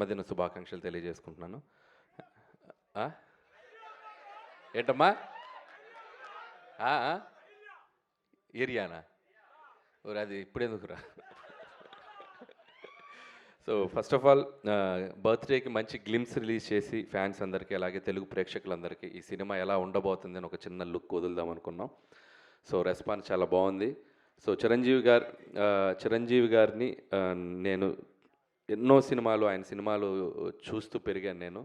జన్మదిన శుభాకాంక్షలు తెలియజేసుకుంటున్నాను. ఏంటమ్మా? ఏరియానా? అది ఇప్పుడెందుకురా? సో ఫస్ట్ ఆఫ్ ఆల్ బర్త్డేకి మంచి గ్లిమ్స్ రిలీజ్ చేసి ఫ్యాన్స్ అందరికీ అలాగే తెలుగు ప్రేక్షకులందరికీ ఈ సినిమా ఎలా ఉండబోతుంది అని ఒక చిన్న లుక్ వదులుదాం అనుకున్నాం. సో రెస్పాన్స్ చాలా బాగుంది. సో చిరంజీవి గారిని నేను ఎన్నో సినిమాలు ఆయన సినిమాలు చూస్తూ పెరిగాను నేను.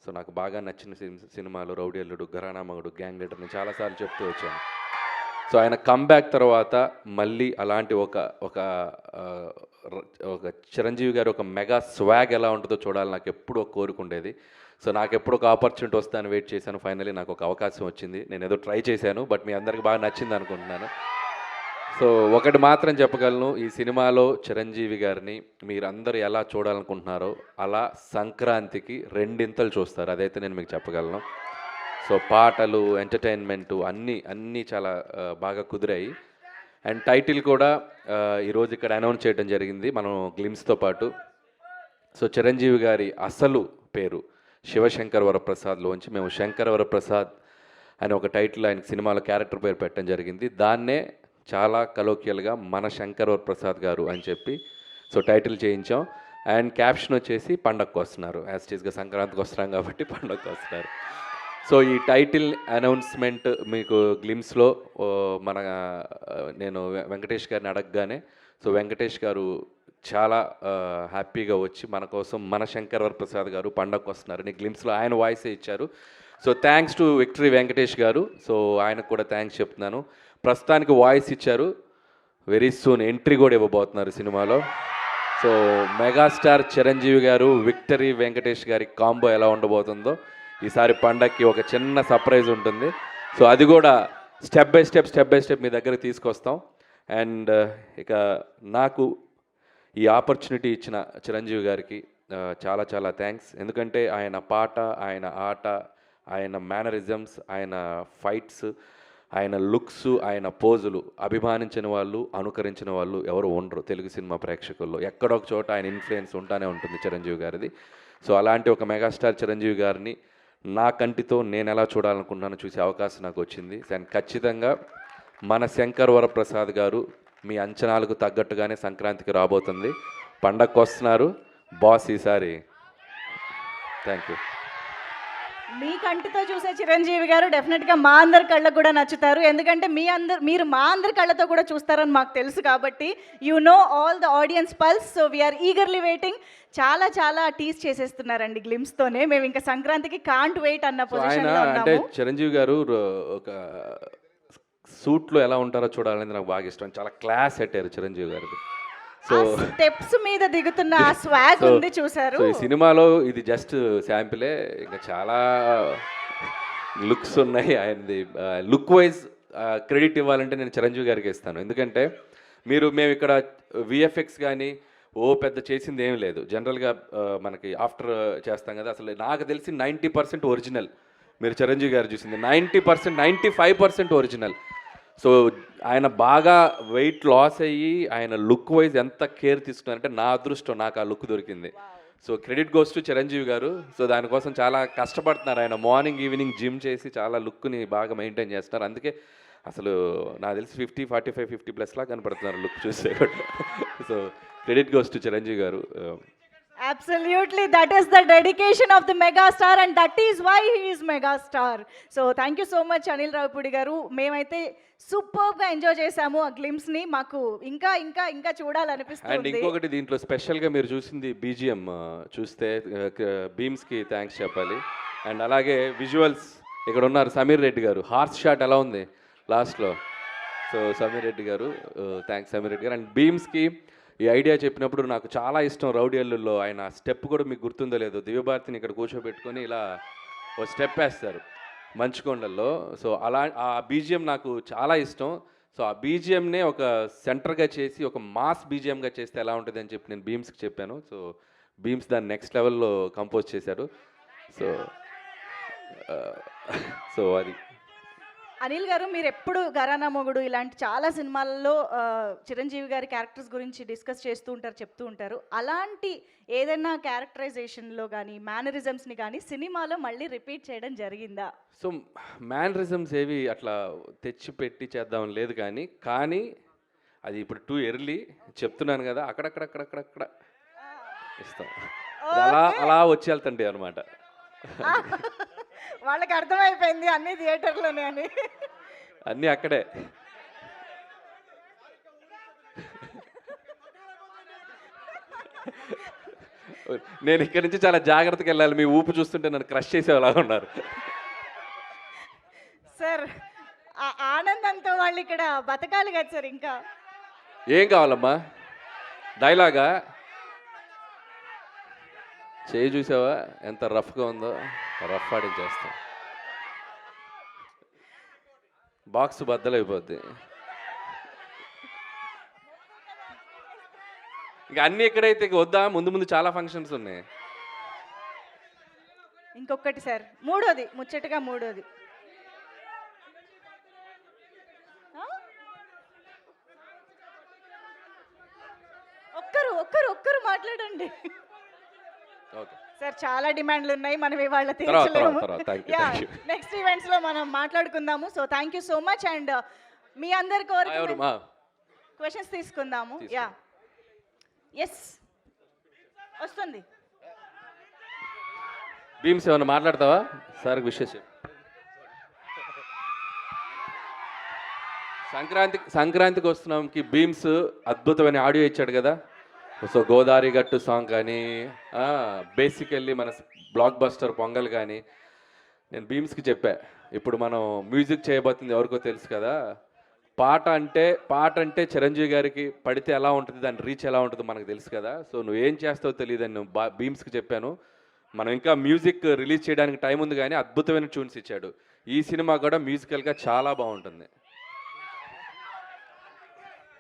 సో నాకు బాగా నచ్చిన సినిమాలు రౌడీ అల్లుడు, ఘరానా మగుడు, గ్యాంగ్ లీడర్ నేను చాలాసార్లు చెప్తూ వచ్చాను. సో ఆయన కమ్బ్యాక్ తర్వాత మళ్ళీ అలాంటి ఒక చిరంజీవి గారు ఒక మెగా స్వాగ్ ఎలా ఉంటుందో చూడాలి నాకు ఎప్పుడూ కోరుకుండేది. సో నాకు ఎప్పుడు ఒక ఆపర్చునిటీ వస్తాను వెయిట్ చేశాను. ఫైనలీ నాకు ఒక అవకాశం వచ్చింది. నేను ఏదో ట్రై చేశాను, బట్ మీ అందరికి బాగా నచ్చింది అనుకుంటున్నాను. సో ఒకటి మాత్రం చెప్పగలను, ఈ సినిమాలో చిరంజీవి గారిని మీరందరూ ఎలా చూడాలనుకుంటున్నారో అలా సంక్రాంతికి రెండింతలు చూస్తారు, అదైతే నేను మీకు చెప్పగలను. సో పాటలు, ఎంటర్టైన్మెంటు అన్నీ చాలా బాగా కుదిరాయి. అండ్ టైటిల్ కూడా ఈరోజు ఇక్కడ అనౌన్స్ చేయడం జరిగింది మనం గ్లిమ్స్తో పాటు. సో చిరంజీవి గారి అసలు పేరు శివశంకర్ వరప్రసాద్లోంచి మేము శంకర్ వరప్రసాద్ అని ఒక టైటిల్ ఆయన సినిమాలో క్యారెక్టర్ పేరు పెట్టడం జరిగింది. దాన్నే చాలా కలోకియల్గా మన శంకర్ వరప్రసాద్ గారు అని చెప్పి సో టైటిల్ చేయించాం. అండ్ క్యాప్షన్ వచ్చేసి పండగకు వస్తున్నారు, యాజ్ టీజ్గా సంక్రాంతికి వస్తున్నాం కాబట్టి పండగకు వస్తున్నారు. సో ఈ టైటిల్ అనౌన్స్మెంట్ మీకు గ్లిమ్స్లో నేను వెంకటేష్ గారిని అడగగానే సో వెంకటేష్ గారు చాలా హ్యాపీగా వచ్చి మన కోసం మన శంకర్ వరప్రసాద్ గారు పండగకు వస్తున్నారని గ్లిమ్స్లో ఆయన వాయిసే ఇచ్చారు. So thanks to victory Venkatesh గారు. సో ఆయనకు కూడా థ్యాంక్స్ చెప్తున్నాను. ప్రస్తుతానికి వాయిస్ ఇచ్చారు, వెరీ సూన్ ఎంట్రీ కూడా ఇవ్వబోతున్నారు సినిమాలో. సో మెగాస్టార్ చిరంజీవి గారు విక్టరీ వెంకటేష్ గారి కాంబో ఎలా ఉండబోతుందో ఈసారి పండగకి ఒక చిన్న సర్ప్రైజ్ ఉంటుంది. సో అది కూడా స్టెప్ బై స్టెప్ మీ దగ్గర తీసుకొస్తాం. అండ్ ఇక నాకు ఈ ఆపర్చునిటీ ఇచ్చిన చిరంజీవి గారికి చాలా చాలా థ్యాంక్స్. ఎందుకంటే ఆయన పాట, ఆయన ఆట, ఆయన మేనరిజమ్స్, ఆయన ఫైట్స్, ఆయన లుక్స్, ఆయన పోజులు అభిమానించిన వాళ్ళు, అనుకరించిన వాళ్ళు ఎవరు ఉండరు తెలుగు సినిమా ప్రేక్షకుల్లో. ఎక్కడొక చోట ఆయన ఇన్ఫ్లుయెన్స్ ఉంటానే ఉంటుంది చిరంజీవి గారిది. సో అలాంటి ఒక మెగాస్టార్ చిరంజీవి గారిని నా కంటితో నేను ఎలా చూడాలనుకున్నానో చూసే అవకాశం నాకు వచ్చింది. అండ్ ఖచ్చితంగా మన శంకర్ వరప్రసాద్ గారు మీ అంచనాలకు తగ్గట్టుగానే సంక్రాంతికి రాబోతుంది. పండగకు వస్తున్నారు బాస్ ఈసారి. Thank you. మీ కంటితో చూసే చిరంజీవి గారు డెఫినెట్గా మా అందరి కళ్ళకు కూడా నచ్చుతారు. ఎందుకంటే మీరు మా అందరి కళ్ళతో కూడా చూస్తారని మాకు తెలుసు కాబట్టి you know all the audience's pulse. So we are eagerly waiting. చాలా చాలా టీస్ చేసేస్తున్నారండి గ్లిమ్స్తోనే. మేము ఇంకా సంక్రాంతికి కాంట్ వెయిట్ అన్న పొజిషన్లో ఉన్నాము. అంటే చిరంజీవి గారు ఒక సూట్లో ఎలా ఉంటారో చూడాలనేది నాకు బాగా ఇష్టం. చాలా క్లాస్ పెట్టారు చిరంజీవి గారు. సో స్టెప్స్ మీద దిగుతున్న ఆ స్వాగ్ ఉంది చూసారు. సో ఈ సినిమాలో ఇది జస్ట్ శాంపిలే, ఇంకా చాలా లుక్స్ ఉన్నాయి. ఆయనది లుక్ వైజ్ క్రెడిట్ ఇవ్వాలంటే నేను చిరంజీవి గారికి ఇస్తాను. ఎందుకంటే మేము ఇక్కడ విఎఫ్ఎక్స్ కానీ పెద్ద చేసింది ఏమి లేదు. జనరల్గా మనకి ఆఫ్టర్ చేస్తాం కదా, అసలు నాకు తెలిసి 90% ఒరిజినల్. మీరు చిరంజీవి గారు చూసింది 90%, 95% ఒరిజినల్. సో ఆయన బాగా వెయిట్ లాస్ అయ్యి ఆయన లుక్ వైజ్ ఎంత కేర్ తీసుకున్నారంటే నా అదృష్టం, నాకు ఆ లుక్ దొరికింది. So credit goes to Chiranjeevi గారు. సో దానికోసం చాలా కష్టపడుతున్నారు ఆయన. మార్నింగ్ ఈవినింగ్ జిమ్ చేసి చాలా లుక్ని బాగా మెయింటైన్ చేస్తున్నారు. అందుకే అసలు నాకు తెలిసి 50, 45, 50+ లా కనపడుతున్నారు లుక్ చూస్తే. So credit goes to Chiranjeevi గారు. Absolutely, that is the dedication of the megastar and that is why he is megastar. So thank you so much Anil Ravipudi garu. మేమైతే సూపర్ గా ఎంజాయ్ చేసాము ఆ గ్లిమ్స్ ని. మాకు ఇంకా ఇంకా ఇంకా చూడాలనిపిస్తుంది. అండ్ ఇంకొకటి దీంట్లో స్పెషల్ గా మీరు చూసింది బీజిఎం చూస్తే బీమ్స్ కి థ్యాంక్స్ చెప్పాలి. అండ్ అలాగే విజువల్స్ ఇక్కడ ఉన్నారు సమీర్ రెడ్డి గారు. హార్స్ షాట్ ఎలా ఉంది లాస్ట్లో. సో సమీర్ రెడ్డి గారు థ్యాంక్స్ సమీర్ రెడ్డి గారు. అండ్ బీమ్స్కి ఈ ఐడియా చెప్పినప్పుడు నాకు చాలా ఇష్టం. రౌడీ అల్లుల్లో ఆయన స్టెప్ కూడా మీకు గుర్తుందో లేదో, దివ్యభారతిని ఇక్కడ కూర్చోబెట్టుకొని ఇలా ఓ స్టెప్ వేస్తారు మంచుకొండల్లో. సో అలా ఆ బీజిఎం నాకు చాలా ఇష్టం. సో ఆ బీజిఎంనే ఒక సెంటర్గా చేసి ఒక మాస్ బీజిఎంగా చేస్తే ఎలా ఉంటుంది అని చెప్పి నేను బీమ్స్కి చెప్పాను. సో బీమ్స్ దాన్ని నెక్స్ట్ లెవెల్లో కంపోజ్ చేశారు. సో అది అనిల్ గారు మీరు ఎప్పుడు ఘరానా మొగుడు ఇలాంటి చాలా సినిమాల్లో చిరంజీవి గారి క్యారెక్టర్స్ గురించి డిస్కస్ చేస్తూ ఉంటారు, చెప్తూ ఉంటారు. అలాంటి ఏదైనా క్యారెక్టరైజేషన్లో కానీ మేనరిజమ్స్ని కానీ సినిమాలో మళ్ళీ రిపీట్ చేయడం జరిగిందా? సో మ్యానరిజమ్స్ ఏవి అట్లా తెచ్చి పెట్టి చేద్దాం లేదు కానీ అది ఇప్పుడు టూ ఎర్లీ చెప్తున్నాను కదా, అక్కడక్కడక్కడక్కడక్కడ ఇస్తాం. అలా వచ్చి వెళ్తండి అనమాట. వాళ్ళకి అర్థమైపోయింది అన్ని థియేటర్లోనే అని. అన్నీ అక్కడే. నేను ఇక్కడి నుంచి చాలా జాగ్రత్తగా వెళ్ళాలి, మీ ఊపు చూస్తుంటే నన్ను క్రష్ చేసేలాగా ఉన్నారు. సార్ ఆనందంతో వాళ్ళు ఇక్కడ బతకాలి కదా సార్. ఇంకా ఏం కావాలమ్మా? డైలాగా? చేయి చూసావా ఎంత రఫ్గా ఉందో? రఫ్ ఆడించేస్తాం, బాక్స్ బద్దలైపోద్ది. ఇంకా అన్నీ ఎక్కడైతే వద్దా, ముందు చాలా ఫంక్షన్స్ ఉన్నాయి. ఇంకొకటి సార్, మూడోది ముచ్చటగా మూడోది. ఒక్కరు మాట్లాడండి ఓకే సార్. చాలా డిమాండ్లు ఉన్నాయి, మనం ఇవాళ తీర్చలేము. Thank you. నెక్స్ట్ ఈవెంట్స్ లో మనం మాట్లాడుకుందాము. So thank you so much. And మీ అందరి కోరిక క్వశ్చన్స్ తీసుకుందాము. యా ఎస్ వస్తుంది. భీమ్స్ ఏమన్నా మాట్లాడతావా? సార్ విషయం. సంక్రాంతికి వస్తున్నాంకి భీమ్స్ అద్భుతమైన ఆడియో ఇచ్చాడు కదా. సో గోదావరి గట్టు సాంగ్ కానీ బేసికల్లీ మన బ్లాక్ బస్టర్ పొంగల్ కానీ, నేను భీమ్స్కి చెప్పా, ఇప్పుడు మనం మ్యూజిక్ చేయబోతుంది ఎవరికో తెలుసు కదా. పాట అంటే చిరంజీవి గారికి పడితే ఎలా ఉంటుంది, దాని రీచ్ ఎలా ఉంటుందో మనకు తెలుసు కదా. సో నువ్వేం చేస్తావో తెలియదని నేను భీమ్స్కి చెప్పాను. మనం ఇంకా మ్యూజిక్ రిలీజ్ చేయడానికి టైం ఉంది కానీ అద్భుతమైన ట్యూన్స్ ఇచ్చాడు. ఈ సినిమా కూడా మ్యూజికల్గా చాలా బాగుంటుంది.